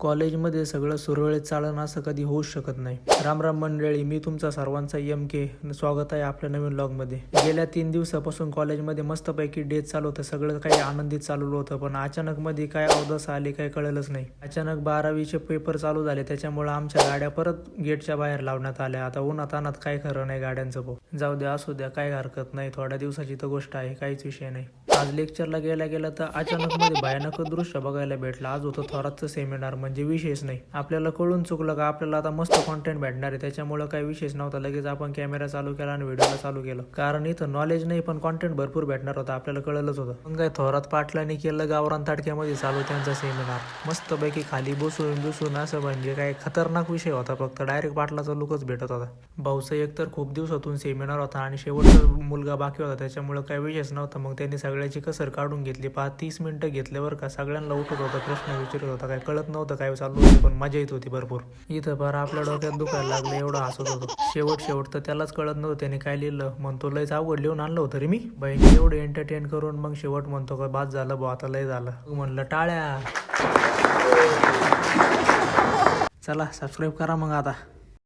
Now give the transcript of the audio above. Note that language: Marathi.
कॉलेजमध्ये सगळं सुरळीत चालणं असं कधी होऊच शकत नाही. राम राम मंडळी, मी तुमचा सर्वांचा MK. स्वागत आहे आपल्या नवीन व्लॉगमध्ये. गेल्या 3 दिवसापासून कॉलेजमध्ये मस्तपैकी डे चालू होतं, सगळं काही आनंदित चालू होतं. पण अचानक मध्ये काय अवदसा आली काही कळलंच नाही. अचानक 12वीचे पेपर चालू झाले, त्याच्यामुळे आमच्या गाड्या परत गेटच्या बाहेर लावण्यात आल्या. आता उन्हातानात काय खरं नाही गाड्यांचं भाऊ. जाऊ द्या, असू द्या, काही हरकत नाही. थोड्या दिवसाची तर गोष्ट आहे, काहीच विषय नाही. आज लेक्चरला गेल्या तर अचानक मध्ये भयानक दृश्य बघायला भेटलं. आज होतं थोरातचं सेमिनार, म्हणजे विषयच नाही. आपल्याला कळून चुकलं का आपल्याला आता मस्त कॉन्टेंट भेटणार आहे, त्याच्यामुळे काही विशेष नव्हता. लगेच आपण कॅमेरा चालू केला आणि व्हिडिओला चालू केलं, कारण इथं नॉलेज नाही पण कॉन्टेंट भरपूर भेटणार होतं, आपल्याला कळलंच होतं. मग काय थोरात पाटलांनी केलं गावरान ताटक्यामध्ये चालू त्यांचा सेमिनार. मस्तपैकी खाली बसून असं, म्हणजे काय खतरनाक विषय होता. फक्त डायरेक्ट पाटलाचा लुकच भेटत होता. भाऊचं एकतर खूप दिवसातून सेमिनार होता आणि शेवटचा मुलगा बाकी होता, त्याच्यामुळे काही विषयच नव्हता. मग त्यांनी सगळ्याची कसर काढून घेतली. 30 मिनिटं घेतल्यावर का सगळ्यांना उठत होता, प्रश्न विचारत होता, काय कळत नव्हतं काय चालू होतं, पण मजा येत होती भरपूर. इथं फार आपल्या डोक्यात दुखायला लागलं, एवढं हसत होतो. शेवट तर त्यालाच कळत नव्हतं त्याने काय लिहिलं. म्हणतो लयच अवघड लिहून आणलं होतं रे मी. बहिणी एवढं एंटरटेन करून मग शेवट म्हणतो का बाद झालं भाऊ, आता लय झालं. म्हणलं टाळ्या. चला सबस्क्राईब करा मग आता.